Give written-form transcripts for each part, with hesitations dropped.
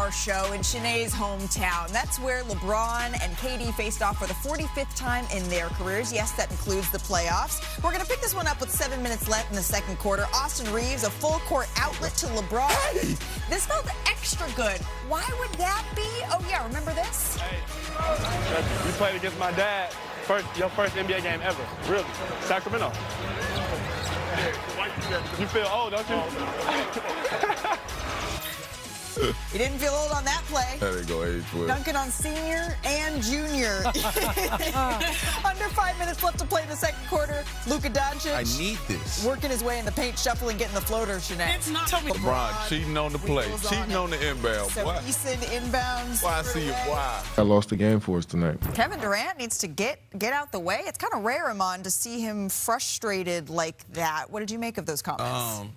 our show in Shanae's hometown. That's where LeBron and KD faced off for the 45th time in their careers. Yes, that includes the playoffs. We're going to pick this one up with 7 minutes left in the second quarter. Austin Reeves, a full-court outlet to LeBron. Hey! This felt extra good. Why would that be? Oh, yeah, remember this? Hey, you played against my dad. Your first NBA game ever. Really. Sacramento. You feel old, don't you? You didn't feel old on that play. There they go, age 12. Dunking on senior and junior. Under 5 minutes left to play in the second quarter. Luka Doncic. I need this. Working his way in the paint, shuffling, getting the floater, Shanae. It's not LeBron cheating on the play, cheating on the inbound. So Eason inbounds. Why I see you? Why? I lost the game for us tonight. Kevin Durant needs to get out the way. It's kind of rare, Iman, to see him frustrated like that. What did you make of those comments?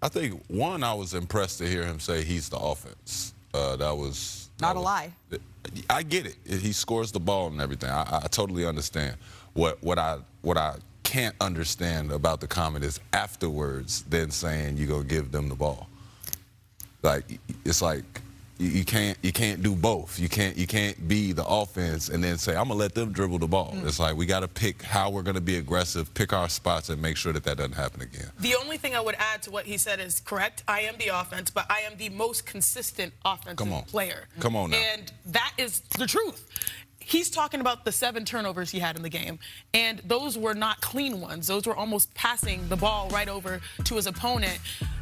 I think, one, I was impressed to hear him say he's the offense. That was... Not a lie. I get it. He scores the ball and everything. I totally understand. What I can't understand about the comment is afterwards then saying you're going to give them the ball. Like, it's like... You can't do both. You can't be the offense and then say, I'm going to let them dribble the ball. It's like we got to pick how we're going to be aggressive, pick our spots, and make sure that doesn't happen again. The only thing I would add to what he said is correct. I am the offense, but I am the most consistent offensive player. Come on now. And that is the truth. He's talking about the 7 turnovers he had in the game, and those were not clean ones. Those were almost passing the ball right over to his opponent.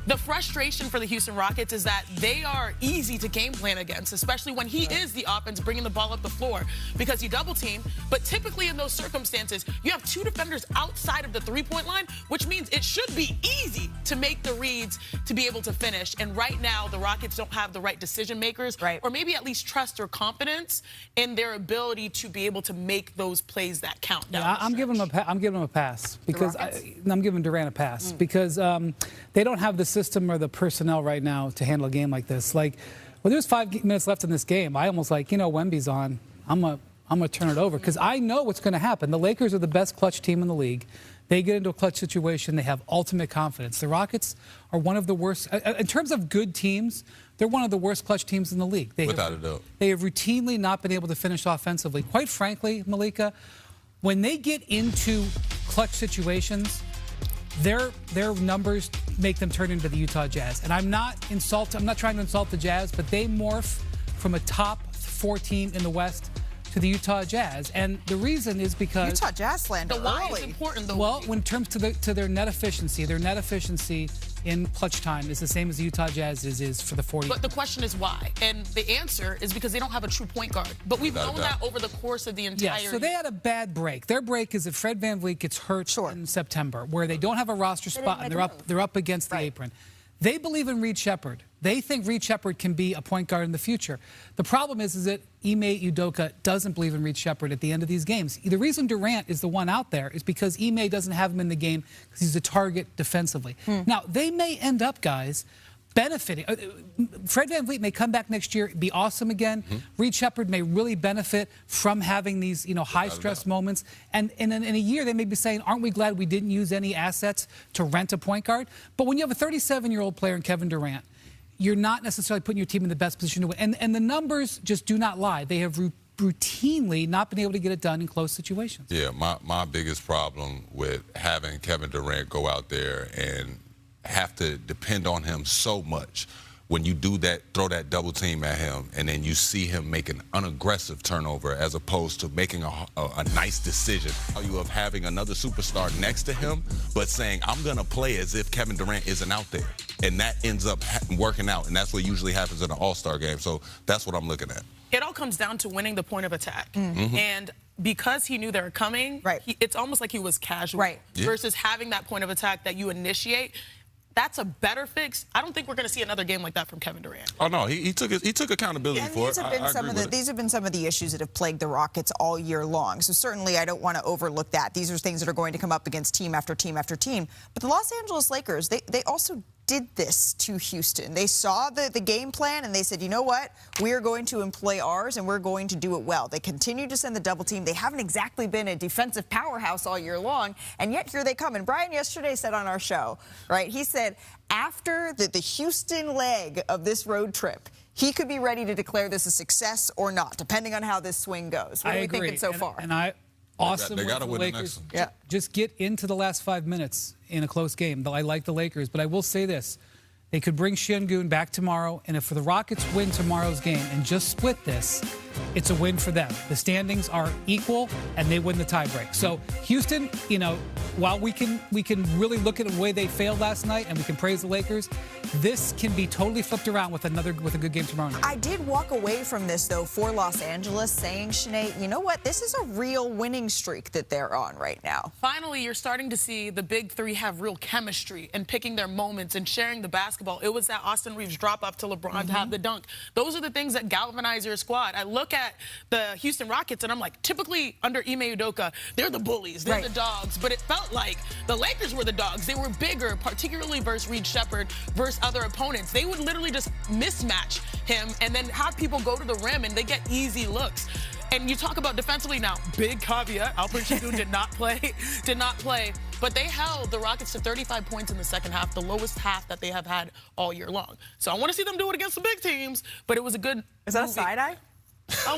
The frustration for the Houston Rockets is that they are easy to game plan against, especially when he is the offense bringing the ball up the floor because you double team. But typically in those circumstances, you have 2 defenders outside of the 3-point line, which means it should be easy to make the reads to be able to finish. And right now, the Rockets don't have the right decision makers, or maybe at least trust or confidence in their ability to be able to make those plays that count. Yeah, I'm giving them a pass because I'm giving Durant a pass because they don't have the system or the personnel right now to handle a game like this. Like, when there's 5 minutes left in this game, I almost like, Wemby's on. I'm gonna turn it over because I know what's going to happen. The Lakers are the best clutch team in the league. They get into a clutch situation. They have ultimate confidence. The Rockets are one of the worst. In terms of good teams, they're one of the worst clutch teams in the league. Without a doubt. They have routinely not been able to finish offensively. Quite frankly, Malika, when they get into clutch situations, their numbers make them turn into the Utah Jazz. And I'm not trying to insult the Jazz, but they morph from a top 4 team in the West to the Utah Jazz. And the reason is because Utah Jazz slander. The why is important, though. Well, when it comes to their net efficiency in clutch time is the same as the Utah Jazz is for the 40. But the question is why? And the answer is because they don't have a true point guard. But we've known that over the course of the entire year. So they had a bad break. Their break is if Fred VanVleet gets hurt in September, where they don't have a roster spot and they're up against the apron. They believe in Reed Shepherd. They think Reed Shepherd can be a point guard in the future. The problem is that Ime Udoka doesn't believe in Reed Shepherd at the end of these games. The reason Durant is the one out there is because Ime doesn't have him in the game because he's a target defensively. Now, they may end up, guys, benefiting. Fred VanVleet may come back next year, be awesome again. Reed Shepherd may really benefit from having these, high-stress moments. And in a year, they may be saying, aren't we glad we didn't use any assets to rent a point guard? But when you have a 37-year-old player in Kevin Durant, you're not necessarily putting your team in the best position to win. And the numbers just do not lie. They have routinely not been able to get it done in close situations. Yeah, my biggest problem with having Kevin Durant go out there and have to depend on him so much when you do that, throw that double team at him, and then you see him make an unaggressive turnover as opposed to making a nice decision. You of having another superstar next to him, but saying, I'm going to play as if Kevin Durant isn't out there. And that ends up working out, and that's what usually happens in an all-star game. So that's what I'm looking at. It all comes down to winning the point of attack. And because he knew they were coming, it's almost like he was casual versus having that point of attack that you initiate. That's a better fix. I don't think we're going to see another game like that from Kevin Durant. Oh, no, he took accountability for it. These have been some of the issues that have plagued the Rockets all year long. So certainly I don't want to overlook that. These are things that are going to come up against team after team after team. But the Los Angeles Lakers, they also did this to Houston. They saw the game plan and they said, you know what? We are going to employ ours and we're going to do it well. They continue to send the double team. They haven't exactly been a defensive powerhouse all year long, and yet here they come. And Brian yesterday said on our show, right, he said after the Houston leg of this road trip, he could be ready to declare this a success or not, depending on how this swing goes. What are we thinking so far? Awesome. They got to win the next one. Yeah. Just get into the last 5 minutes in a close game. I like the Lakers, but I will say this. They could bring Şengün back tomorrow, and if the Rockets win tomorrow's game and just split this, it's a win for them. The standings are equal, and they win the tiebreak. So Houston, you know, while we can really look at the way they failed last night, and we can praise the Lakers, this can be totally flipped around with a good game tomorrow night. I did walk away from this, though, for Los Angeles, saying, Sinead, you know what? This is a real winning streak that they're on right now. Finally, you're starting to see the big three have real chemistry and picking their moments and sharing the basketball. It was that Austin Reeves drop up to LeBron to have the dunk. Those are the things that galvanize your squad. I look at the Houston Rockets, and I'm like, typically under Ime Udoka, they're the bullies, they're the dogs. But it felt like the Lakers were the dogs. They were bigger, particularly versus Reed Sheppard, versus other opponents. They would literally just mismatch him and then have people go to the rim, and they get easy looks. And you talk about defensively now, big caveat, Alperen Şengün did not play. But they held the Rockets to 35 points in the second half, the lowest half that they have had all year long. So I want to see them do it against the big teams, but it was a good Is that a side-eye? Oh,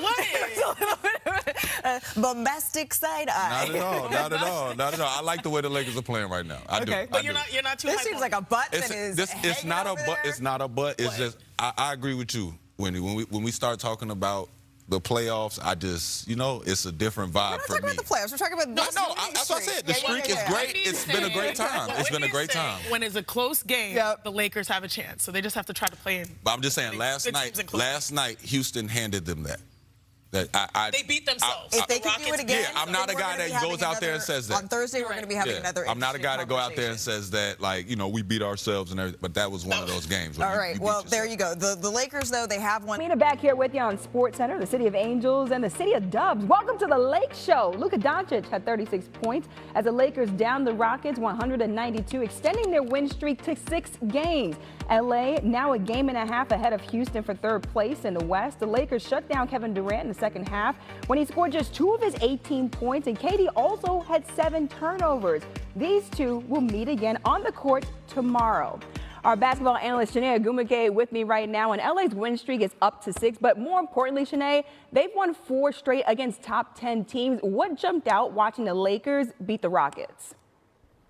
what? Bombastic side-eye. Not at all. Not at all. Not at all. I like the way the Lakers are playing right now. I do. But you're not too. This seems like a butt that is it's not a butt. It's not a butt. It's just I agree with you, Wendy. When we start talking about the playoffs, I just, you know, it's a different vibe for me. We're not talking about the playoffs. We're talking about the No, that's what I said. The streak is great. It's been a great time. It's been a great time. When it's a close game, the Lakers have a chance. So they just have to try to play in. But I'm just saying, last night, Houston handed them that. They beat themselves. If they can do it again, I'm not a guy that goes out there and says that. On Thursday, we're going to be having another. I'm not a guy that go out there and says that, like, you know, we beat ourselves and everything. But that was one of those games. All right. Well, there you go. The Lakers, though, they have one. Mina back here with you on SportsCenter, the City of Angels and the City of Dubs. Welcome to the Lake Show. Luka Doncic had 36 points as the Lakers downed the Rockets 192, extending their win streak to 6 games. LA now a game and a half ahead of Houston for third place in the West. The Lakers shut down Kevin Durant in the second half when he scored just 2 of his 18 points, and KD also had 7 turnovers. These two will meet again on the court tomorrow. Our basketball analyst, Shanae Agumake, with me right now, and LA's win streak is up to 6. But more importantly, Shanae, they've won 4 straight against top 10 teams. What jumped out watching the Lakers beat the Rockets?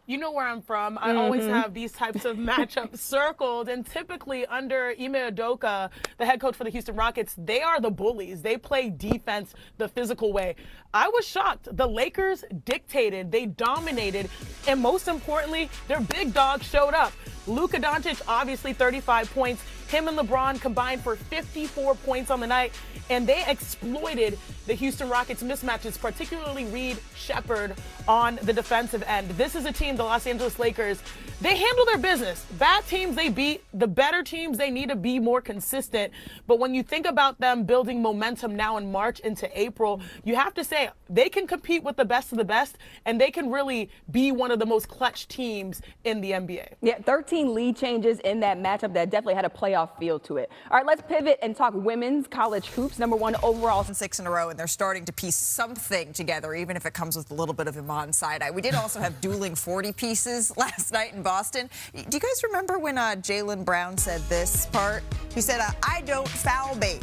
You know where I'm from. I always have these types of matchups circled. And typically under Ime Udoka, the head coach for the Houston Rockets, they are the bullies. They play defense the physical way. I was shocked. The Lakers dictated. They dominated. And most importantly, their big dog showed up. Luka Doncic, obviously 35 points. Him and LeBron combined for 54 points on the night. And they exploited the Houston Rockets mismatches, particularly Reed Sheppard on the defensive end. This is a team, the Los Angeles Lakers, they handle their business. Bad teams they beat, the better teams they need to be more consistent. But when you think about them building momentum now in March into April, you have to say they can compete with the best of the best, and they can really be one of the most clutch teams in the NBA. Yeah, 13 lead changes in that matchup that definitely had a playoff feel to it. All right, let's pivot and talk women's college hoops. #1 overall. 6 in a row, and they're starting to piece something together, even if it comes with a little bit of Iman side-eye. We did also have dueling 40 pieces last night in Boston. Do you guys remember when Jaylen Brown said this part? He said, I don't foul bait.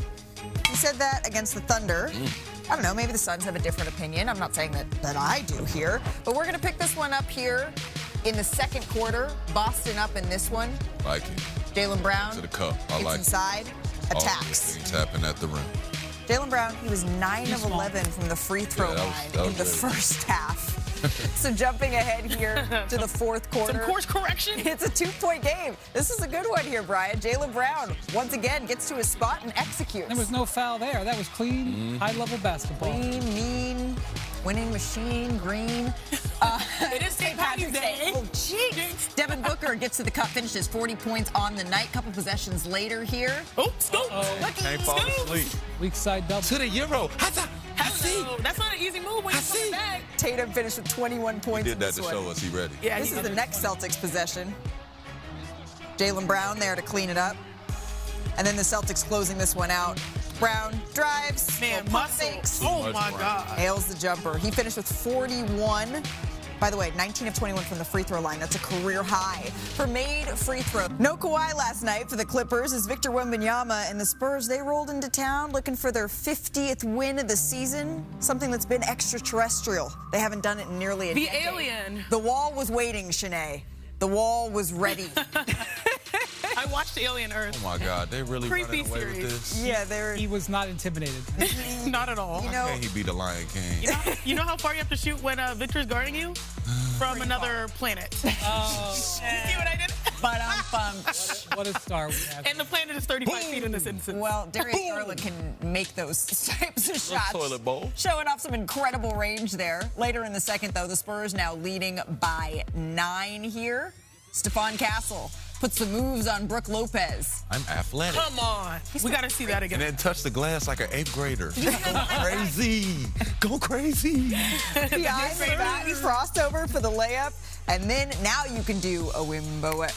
He said that against the Thunder. I don't know, maybe the Suns have a different opinion. I'm not saying that I do here. But we're going to pick this one up here in the second quarter. Boston up in this one. Like it. Jaylen Brown. To the cup. I like inside. it. Attacks. He's tapping at the rim. Jaylen Brown, he was 9 of 11 from the free throw line in the first half. So jumping ahead here to the fourth quarter. Some course correction. It's a 2-point game. This is a good one here, Brian. Jaylen Brown, once again, gets to his spot and executes. There was no foul there. That was clean, high-level basketball. Clean, mean, winning machine, green. It is St. Patrick's Day. Oh, jeez. Devin Booker gets to the cup, finishes 40 points on the night. Couple possessions later here. Oh, scoop. Can't fall asleep. Weak side double. To the Euro. Hello. That's not an easy move when you come back. Tatum finished with 21 points. He did that to show us he ready. Yeah, this is the next Celtics possession. Jaylen Brown there to clean it up. And then the Celtics closing this one out. Brown drives. Man, pump muscle. fakes. Oh, my God. Nails the jumper. He finished with 41. By the way, 19 of 21 from the free throw line. That's a career high for made free throw. No Kawhi last night for the Clippers as Victor Wembanyama and the Spurs, they rolled into town looking for their 50th win of the season, something that's been extraterrestrial. They haven't done it in nearly a decade. The alien. The wall was waiting, Shanae. The wall was ready. I watched Alien Earth. Oh, my God. They really Creepy running away series. with this? Yeah, He was not intimidated. Not at all. You know, Can he be the Lion King? You know how far you have to shoot when Victor's guarding you? From another planet. Oh, See what I did? but I'm bummed. what a star we have. And the planet is 35 feet in this instance. Well, Darius Garland can make those types of shots. Toilet bowl. Showing off some incredible range there. Later in the second, though, the Spurs now leading by 9 here. Stephon Castle puts the moves on Brooke Lopez. I'm athletic. Come on. We got to see that again. And then touch the glass like an 8th grader. Go crazy. Go crazy. Behind the back, he crossed over for the layup. And then now you can do a wimbo-wet.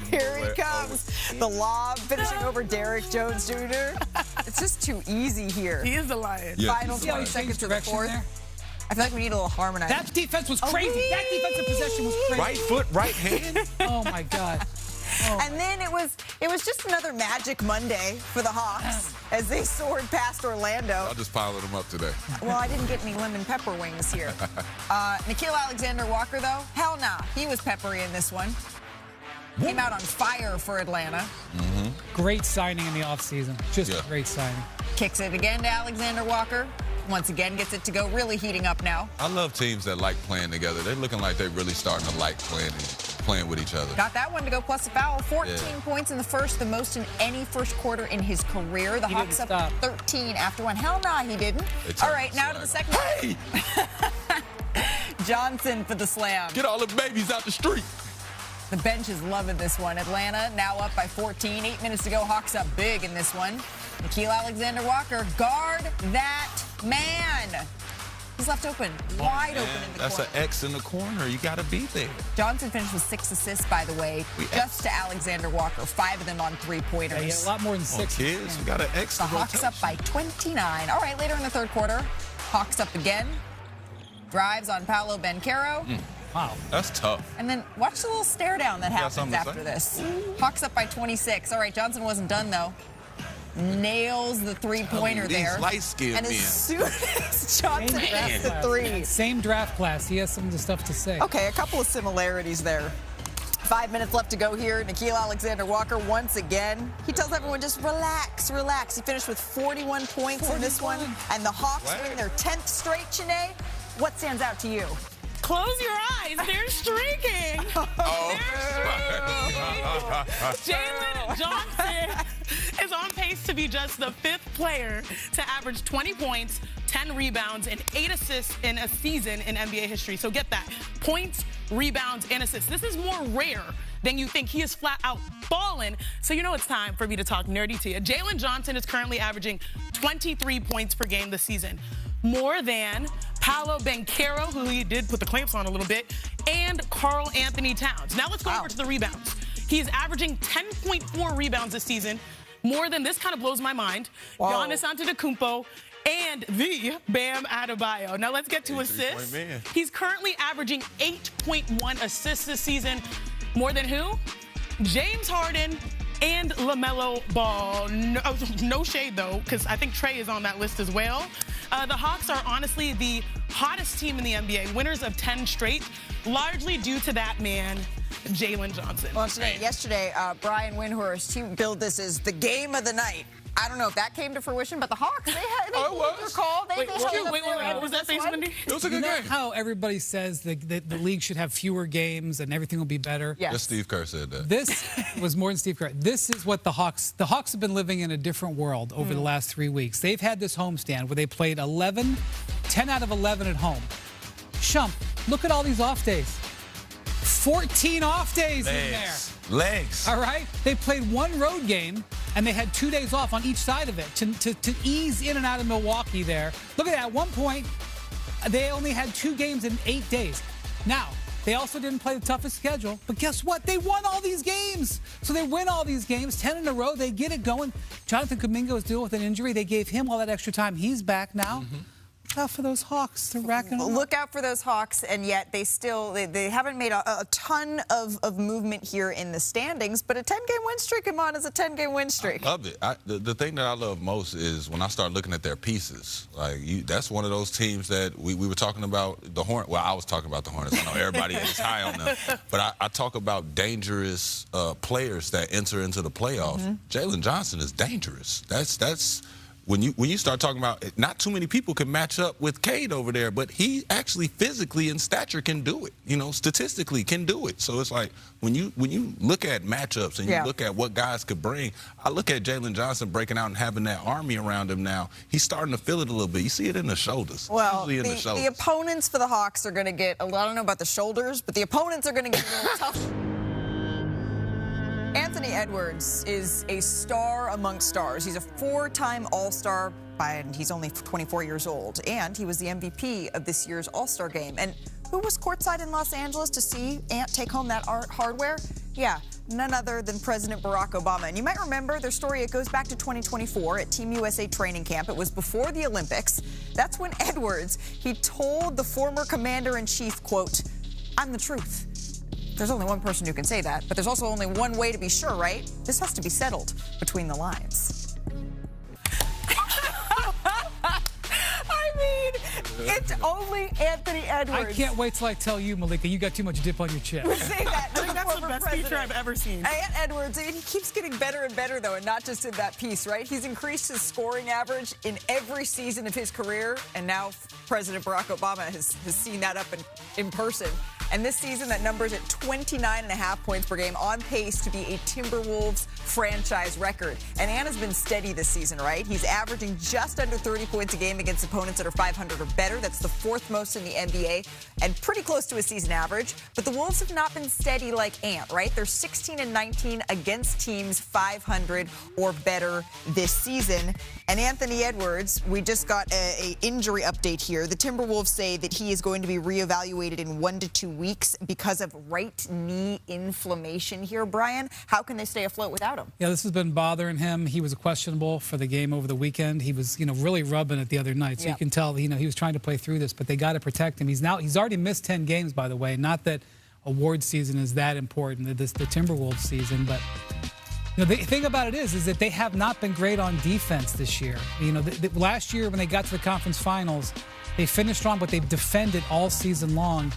Here he comes. The lob finishing over Derrick Jones Jr. It's just too easy here. He is the lion. Yeah, Final he's the 20 lion. seconds to the Direction fourth. there. I feel like we need a little harmonizing. That defense was crazy. That defensive possession was crazy. Right foot, right hand. Oh, my God. And then it was just another Magic Monday for the Hawks as they soared past Orlando. I'll just pile them up today. Well, I didn't get any lemon pepper wings here. Nickeil Alexander-Walker, though, hell nah. He was peppery in this one. Came out on fire for Atlanta. Great signing in the offseason. Just Yeah. a great signing. Kicks it again to Alexander-Walker. Once again, gets it to go, really heating up now. I love teams that like playing together. They're looking like they're really starting to like playing with each other. Got that one to go plus a foul. 14 Yeah. points in the first, the most in any first quarter in his career. The He Hawks didn't up stop. 13 after one. Hell nah, he didn't. It's All a right, now to the second. Hey, Johnson for the slam. get all the babies out the street. The bench is loving this one. Atlanta now up by 14. 8 minutes to go. Hawks up big in this one. Nickeil Alexander-Walker, guard that man. He's left open, wide open in the That's corner. an X in the corner. You got to be there. Johnson finished with 6 assists, by the way, just to Alexander-Walker. 5 of them on three-pointers. Yeah, he had a lot more than Come on, 6. kids. We got an X. The Hawks up by 29. All right, later in the third quarter, Hawks up again. Drives on Paolo Banchero. Wow. That's tough. And then watch the little stare down that happens something to after say? this. Hawks up by 26. All right, Johnson wasn't done, though. Nails the three-pointer These there. light-skinned And as men. soon as Johnson Same hits the three. Same draft class. He has some of the stuff to say. Okay, a couple of similarities there. 5 minutes left to go here. Nickeil Alexander-Walker once again. He tells everyone just relax, relax. He finished with 41 points in this one. And the Hawks win their 10th straight, Shanae. What stands out to you? Close your eyes. They're streaking. Jalen Johnson is on pace to be just the 5th player to average 20 points, 10 rebounds, and 8 assists in a season in NBA history. So get that. Points, rebounds, and assists. This is more rare than you think. He is flat out balling. So you know it's time for me to talk nerdy to you. Jalen Johnson is currently averaging 23 points per game this season. More than Paolo Banchero, who he did put the clamps on a little bit, and Karl Anthony Towns. Now let's go over to the rebounds. He's averaging 10.4 rebounds this season. More than this kind of blows my mind. Giannis Antetokounmpo and the Bam Adebayo. Now let's get to assists. Man. He's currently averaging 8.1 assists this season. More than who? James Harden and LaMelo Ball. No shade, though, because I think Trey is on that list as well. The Hawks are honestly the hottest team in the NBA, winners of 10 straight, largely due to that man, Jalen Johnson. Well, yesterday, Brian Windhorst, he billed this as the game of the night. I don't know if that came to fruition, but the Hawks, they was. call. They Wait, held up wait, their end was of that this face, one. Wendy? It was a good game. How everybody says the league should have fewer games and everything will be better. Yes. Just Steve Kerr said that. This was more than Steve Kerr. This is what the Hawks have been living in a different world over the last 3 weeks. They've had this homestand where they played 10 out of 11 at home. Shump, look at all these off days. 14 off days in there. Legs. All right? They played one road game, and they had 2 days off on each side of it to ease in and out of Milwaukee there. Look at that. At one point, they only had 2 games in 8 days. Now, They also didn't play the toughest schedule. But guess what? They won all these games. So they win all these games, 10 in a row. They get it going. Jonathan Kuminga is dealing with an injury. They gave him all that extra time. He's back now. Look out for those Hawks. They're racking them up. Look out for those Hawks, and yet they haven't made a ton of movement here in the standings, but a 10-game win streak, Iman, is a 10-game win streak. I love it. The thing that I love most is when I start looking at their pieces. Like, that's one of those teams that we were talking about, the Hornets. Well, I was talking about the Hornets. I know everybody is high on them. But I talk about dangerous players that enter into the playoffs. Jalen Johnson is dangerous. That's when you start talking about, not too many people can match up with Cade over there, but he actually physically in stature can do it. You know, statistically can do it. So it's like when you look at matchups and you look at what guys could bring, I look at Jalen Johnson breaking out and having that army around him now. He's starting to feel it a little bit. You see it in the shoulders. Well, the opponents for the Hawks are going to get, I don't know about the shoulders, but the opponents are going to get a little tough. Anthony Edwards is a star among stars. He's a 4-time All-Star, and he's only 24 years old. And he was the MVP of this year's All-Star game. And who was courtside in Los Angeles to see Ant take home that hardware? Yeah, none other than President Barack Obama. And you might remember their story. It goes back to 2024 at Team USA training camp. It was before the Olympics. That's when Edwards, he told the former commander-in-chief, quote, "I'm the truth." There's only one person who can say that, but there's also only one way to be sure, right? This has to be settled between the lines. I mean, it's only Anthony Edwards. I can't wait till I tell you, Malika, you got too much dip on your chip. Say that to I think that's the best feature I've ever seen. Ant Edwards, he keeps getting better and better, though, and not just in that piece, right? He's increased his scoring average in every season of his career, and now President Barack Obama has seen that up in person. And this season, that number's at 29.5 points per game, on pace to be a Timberwolves franchise record. And Ant has been steady this season, right? He's averaging just under 30 points a game against opponents that are 500 or better. That's the 4th most in the NBA and pretty close to his season average. But the Wolves have not been steady like Ant, right? They're 16-19 against teams 500 or better this season. And Anthony Edwards, we just got a injury update here. The Timberwolves say that he is going to be reevaluated in 1 to 2 weeks because of right knee inflammation here. Brian, how can they stay afloat without him? Yeah, this has been bothering him. He was questionable for the game over the weekend. He was, really rubbing it the other night. So you can tell, he was trying to play through this, but they got to protect him. He's already missed 10 games, by the way. Not that award season is that important, the Timberwolves season, but the thing about it is that they have not been great on defense this year. Last year when they got to the conference finals, they finished strong, but they've defended all season long.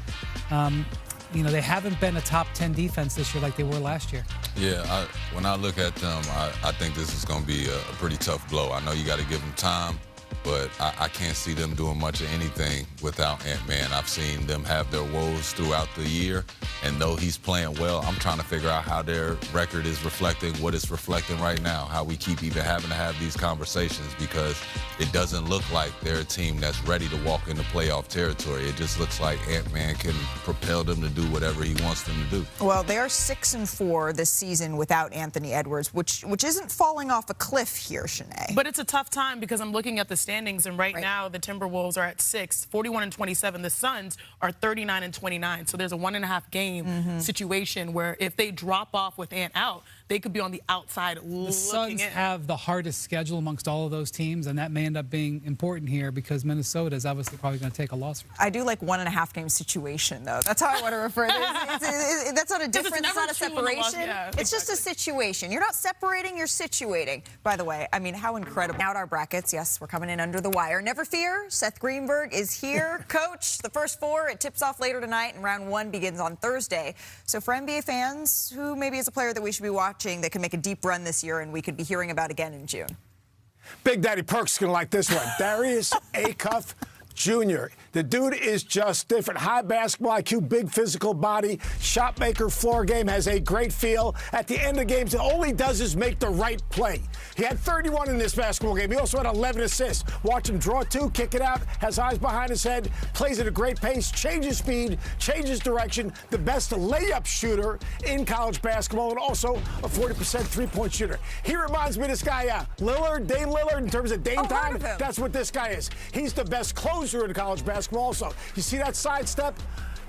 They haven't been a top 10 defense this year like they were last year. Yeah, when I look at them, I think this is going to be a pretty tough blow. I know you got to give them time, but I can't see them doing much of anything without Ant-Man. I've seen them have their woes throughout the year, and though he's playing well, I'm trying to figure out how their record is reflecting what it's reflecting right now, how we keep even having to have these conversations, because it doesn't look like they're a team that's ready to walk into playoff territory. It just looks like Ant-Man can propel them to do whatever he wants them to do. Well, they are 6-4 this season without Anthony Edwards, which isn't falling off a cliff here, Shanae. But it's a tough time because I'm looking at the standings, and right now the Timberwolves are at 6, 41-27. The Suns are 39-29. So there's a 1.5 game situation where if they drop off with Ant out, they could be on the outside looking in. The Suns have the hardest schedule amongst all of those teams, and that may end up being important here because Minnesota is obviously probably going to take a loss. I do like 1.5 game situation, though. That's how I want to refer to it. That's not a difference. It's not a separation. It's just a situation. You're not separating, you're situating. By the way, I mean, how incredible. Out our brackets. Yes, we're coming in under the wire. Never fear. Seth Greenberg is here. Coach, the first 4, it tips off later tonight, and round 1 begins on Thursday. So for NBA fans, who maybe is a player that we should be watching that can make a deep run this year and we could be hearing about again in June? Big Daddy Perk's going to like this one. Darius Acuff Jr. The dude is just different. High basketball IQ, big physical body, shot maker, floor game, has a great feel. At the end of games, all he does is make the right play. He had 31 in this basketball game. He also had 11 assists. Watch him draw 2, kick it out, has eyes behind his head, plays at a great pace, changes speed, changes direction. The best layup shooter in college basketball, and also a 40% three-point shooter. He reminds me of this guy, Lillard, Dame Lillard, in terms of Dame time. That's what this guy is. He's the best closer in college basketball also. You see that sidestep?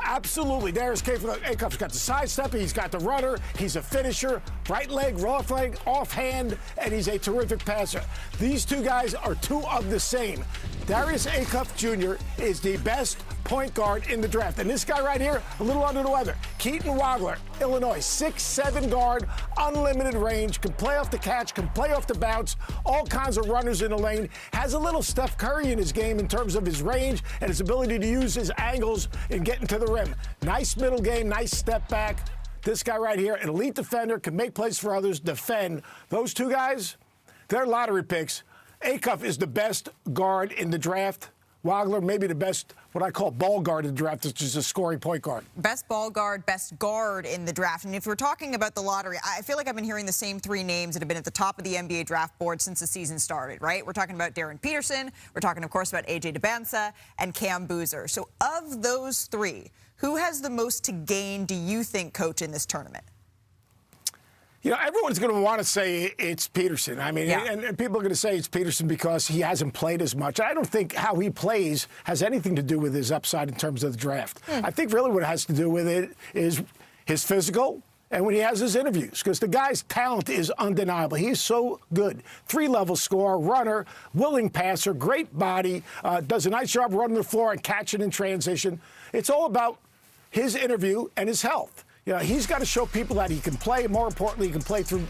Absolutely. Darius Acuff's got the sidestep, he's got the runner, he's a finisher, right leg, off hand, and he's a terrific passer. These two guys are two of the same. Darius Acuff Jr. is the best point guard in the draft. And this guy right here, a little under the weather. Keaton Wagler, Illinois, 6'7" guard, unlimited range, can play off the catch, can play off the bounce, all kinds of runners in the lane, has a little Steph Curry in his game in terms of his range and his ability to use his angles in getting to the rim. Nice middle game, nice step back. This guy right here, an elite defender, can make plays for others, defend. Those two guys, they're lottery picks. Acuff is the best guard in the draft. Wagler, maybe the best, what I call ball guard in the draft, which is a scoring point guard. Best ball guard, best guard in the draft. And if we're talking about the lottery, I feel like I've been hearing the same three names that have been at the top of the NBA draft board since the season started, right? We're talking about Darren Peterson. We're talking, of course, about A.J. Debinsa and Cam Boozer. So of those three, who has the most to gain, do you think, Coach, in this tournament? You know, everyone's going to want to say it's Peterson. I mean, and people are going to say it's Peterson because he hasn't played as much. I don't think how he plays has anything to do with his upside in terms of the draft. I think really what it has to do with it is his physical and when he has his interviews, because the guy's talent is undeniable. He's so good. 3-level scorer, runner, willing passer, great body, does a nice job running the floor and catching in transition. It's all about his interview and his health. You know, he's got to show people that he can play. More importantly, he can play through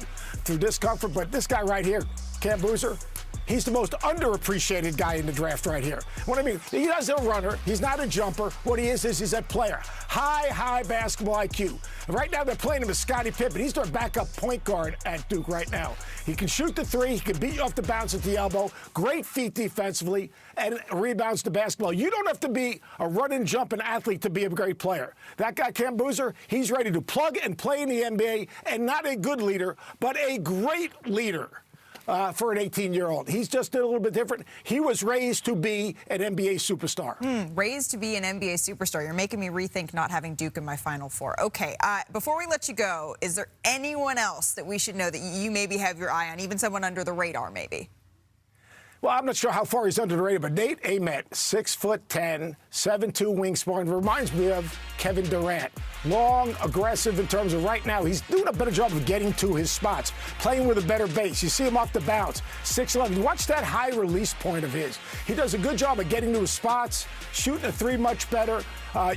discomfort. But this guy right here, Cam Boozer, he's the most underappreciated guy in the draft right here. What I mean, he's not a runner. He's not a jumper. What he is he's a player. High basketball IQ. And right now they're playing him as Scottie Pippen. He's their backup point guard at Duke right now. He can shoot the three. He can beat you off the bounce at the elbow. Great feet defensively and rebounds the basketball. You don't have to be a run and jumping athlete to be a great player. That guy, Cam Boozer, he's ready to plug and play in the NBA, and not a good leader, but a great leader. For an 18-year-old. He's just a little bit different. He was raised to be an NBA superstar. Raised to be an NBA superstar. You're making me rethink not having Duke in my Final Four. Okay, before we let you go, is there anyone else that we should know that you maybe have your eye on, even someone under the radar maybe? Well, I'm not sure how far he's under the radar, but Nate Ament, 6'10", 7'2" wingspan, reminds me of Kevin Durant. Long, aggressive in terms of right now. He's doing a better job of getting to his spots, playing with a better base. You see him off the bounce, 6'11". Watch that high release point of his. He does a good job of getting to his spots, shooting a three much better.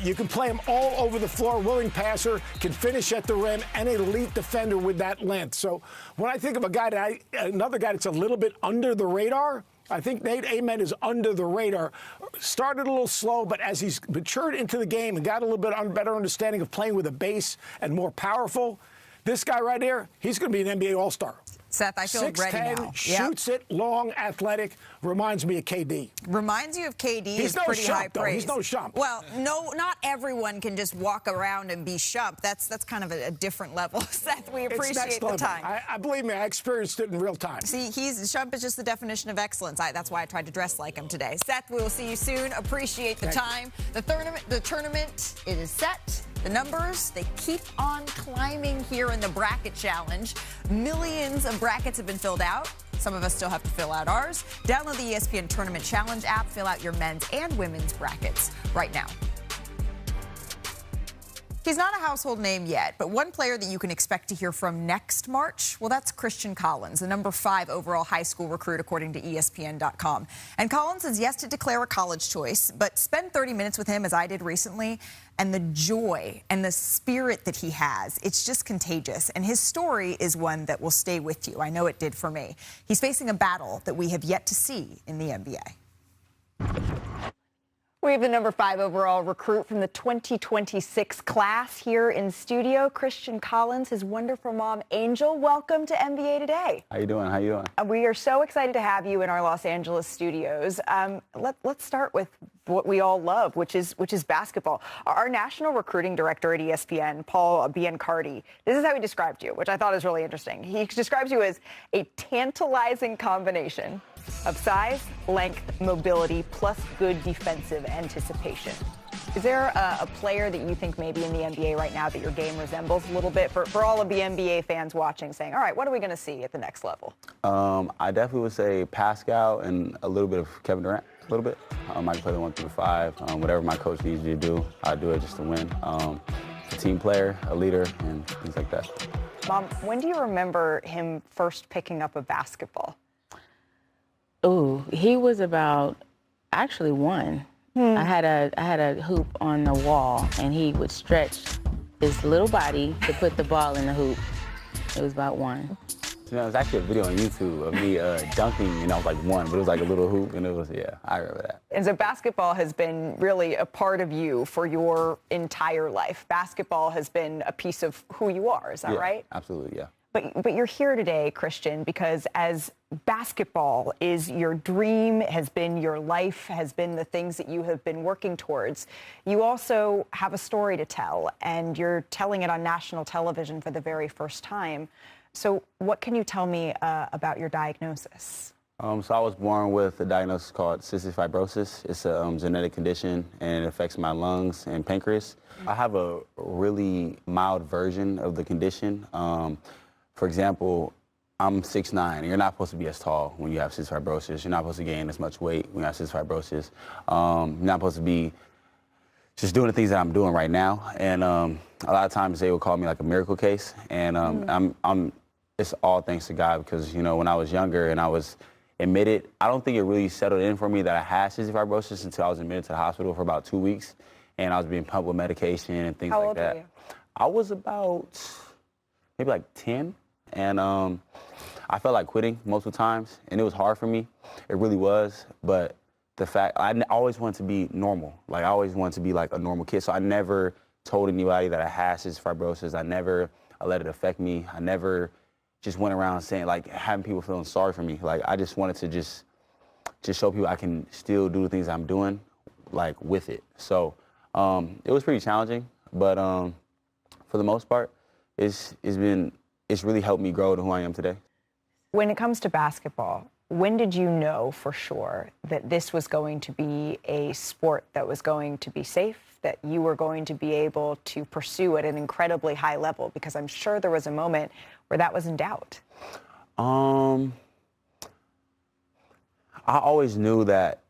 You can play him all over the floor, willing passer, can finish at the rim, and an elite defender with that length. So when I think of another guy that's a little bit under the radar, I think Nate Ament is under the radar. Started a little slow, but as he's matured into the game and got a little bit better understanding of playing with a base and more powerful, this guy right here, he's going to be an NBA All-Star. Seth, I feel ready now. 6'10", shoots it, long, athletic, reminds me of KD. Reminds you of KD. He's no pretty high shump, though. praise. He's no shump. Well, no, not everyone can just walk around and be shump. That's kind of a different level. Seth, we appreciate the time. I believe me, I experienced it in real time. See, shump is just the definition of excellence. That's why I tried to dress like him today. Seth, we will see you soon. Appreciate the time. The tournament, it is set. The numbers, they keep on climbing here in the bracket challenge. Millions of brackets have been filled out. Some of us still have to fill out ours. Download the ESPN Tournament Challenge app. Fill out your men's and women's brackets right now. He's not a household name yet, but one player that you can expect to hear from next March, well, that's Christian Collins, the number 5 overall high school recruit, according to ESPN.com. And Collins has yet to declare a college choice, but spend 30 minutes with him, as I did recently, and the joy and the spirit that he has, it's just contagious. And his story is one that will stay with you. I know it did for me. He's facing a battle that we have yet to see in the NBA. We have the number 5 overall recruit from the 2026 class here in studio, Christian Collins, his wonderful mom, Angel. Welcome to NBA Today. How you doing? How you doing? We are so excited to have you in our Los Angeles studios. Let's start with what we all love, which is basketball. Our national recruiting director at ESPN, Paul Biancardi, this is how he described you, which I thought is really interesting. He describes you as a tantalizing combination of size, length, mobility, plus good defensive anticipation. Is there a player that you think maybe in the NBA right now that your game resembles a little bit for all of the NBA fans watching, saying, all right, what are we going to see at the next level? I definitely would say Pascal and a little bit of Kevin Durant, a little bit. I can play the 1 through 5. Whatever my coach needs me to do, I do it just to win. A team player, a leader, and things like that. Mom, when do you remember him first picking up a basketball? Ooh, he was about actually 1. I had a hoop on the wall, and he would stretch his little body to put the ball in the hoop. It was about 1. You know, there's actually a video on YouTube of me dunking, and I was like 1, but it was like a little hoop, and it was, yeah, I remember that. And so basketball has been really a part of you for your entire life. Basketball has been a piece of who you are, is that right? Absolutely, yeah. But you're here today, Christian, because as basketball is your dream, has been your life, has been the things that you have been working towards, you also have a story to tell, and you're telling it on national television for the very first time. So what can you tell me about your diagnosis? So I was born with a diagnosis called cystic fibrosis. It's a genetic condition, and it affects my lungs and pancreas. I have a really mild version of the condition. For example, I'm 6'9", and you're not supposed to be as tall when you have cystic fibrosis. You're not supposed to gain as much weight when you have cystic fibrosis. You're not supposed to be just doing the things that I'm doing right now. And a lot of times they would call me like a miracle case. And it's all thanks to God, because, you know, when I was younger and I was admitted, I don't think it really settled in for me that I had cystic fibrosis until I was admitted to the hospital for about 2 weeks. And I was being pumped with medication and things like that. How old were you? I was about maybe like 10. And I felt like quitting multiple times, and it was hard for me. It really was. But the fact, I always wanted to be normal. Like, I always wanted to be like a normal kid. So I never told anybody that I had cystic fibrosis. I never let it affect me. I never just went around saying, like, having people feeling sorry for me. Like, I just wanted to just show people I can still do the things I'm doing, like, with it. So it was pretty challenging, but for the most part, it's really helped me grow to who I am today. When it comes to basketball, when did you know for sure that this was going to be a sport that was going to be safe, that you were going to be able to pursue at an incredibly high level? Because I'm sure there was a moment where that was in doubt. I always knew that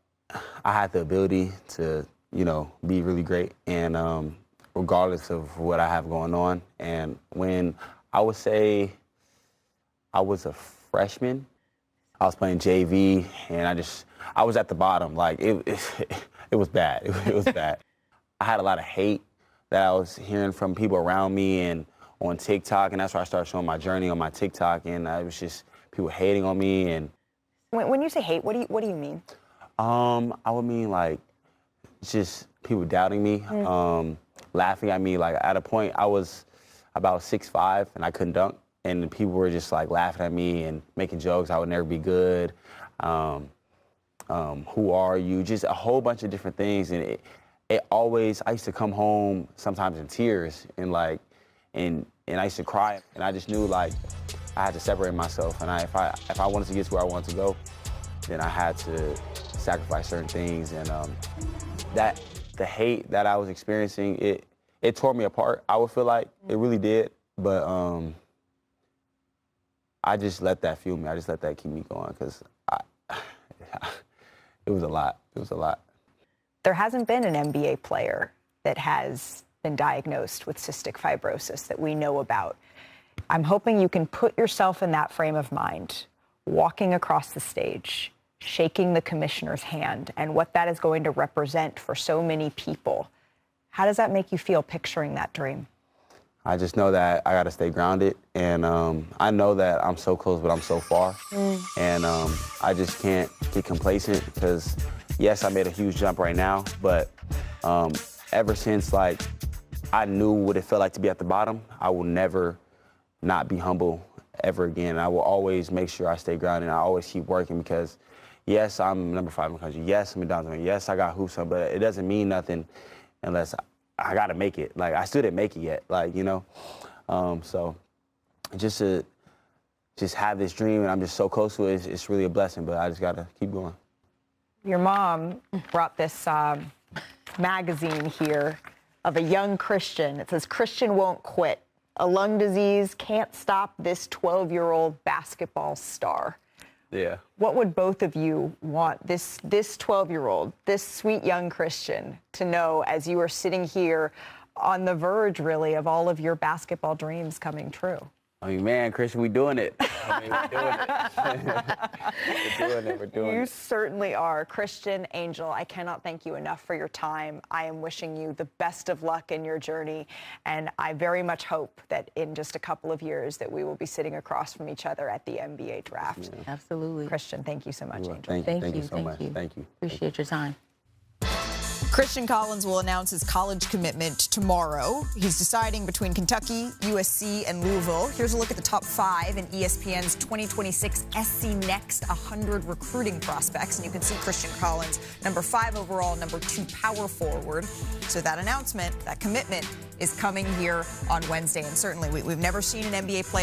I had the ability to, you know, be really great, and regardless of what I have going on. And when I would say I was a freshman, I was playing JV, and I was at the bottom. Like, it was bad. It was bad. I had a lot of hate that I was hearing from people around me and on TikTok, and that's where I started showing my journey on my TikTok, and it was just people hating on me. And when you say hate, what do you mean? I would mean, like, just people doubting me, laughing at me. Like, at a point, I was about 6'5", and I couldn't dunk, and people were just, like, laughing at me and making jokes. I would never be good. Who are you? Just a whole bunch of different things, and it always, I used to come home sometimes in tears, and I used to cry, and I just knew, like, I had to separate myself, and if I wanted to get to where I wanted to go, then I had to sacrifice certain things. And the hate that I was experiencing, it tore me apart. I would feel like it really did, but I just let that fuel me. I just let that keep me going, because it was a lot. It was a lot. There hasn't been an NBA player that has been diagnosed with cystic fibrosis that we know about. I'm hoping you can put yourself in that frame of mind, walking across the stage, shaking the commissioner's hand, and what that is going to represent for so many people. How does that make you feel, picturing that dream? I just know that I got to stay grounded, and I know that I'm so close, but I'm so far. And I just can't get complacent, because, yes, I made a huge jump right now, but ever since, like, I knew what it felt like to be at the bottom, I will never not be humble ever again. I will always make sure I stay grounded, and I always keep working, because, yes, I'm number 5 in the country. Yes, I'm a down. Yes, I got hoops on, but it doesn't mean nothing unless I got to make it. Like, I still didn't make it yet, like, you know. So just to have this dream, and I'm just so close to it, it's really a blessing, but I just got to keep going. Your mom brought this magazine here of a young Christian. It says, "Christian won't quit. A lung disease can't stop this 12-year-old basketball star." Yeah. What would both of you want this 12-year-old, this sweet young Christian, to know as you are sitting here on the verge, really, of all of your basketball dreams coming true? I mean, man, Christian, we doing it. I mean, we're doing it. We're doing it. You certainly are. Christian, Angel, I cannot thank you enough for your time. I am wishing you the best of luck in your journey, and I very much hope that in just a couple of years that we will be sitting across from each other at the NBA draft. Yeah. Absolutely. Christian, thank you so much, Angel. Thank you so much. Thank you. Appreciate your time. Christian Collins will announce his college commitment tomorrow. He's deciding between Kentucky, USC, and Louisville. Here's a look at the top 5 in ESPN's 2026 SC Next 100 recruiting prospects. And you can see Christian Collins, number 5 overall, number 2 power forward. So that announcement, that commitment, is coming here on Wednesday. And certainly we've never seen an NBA player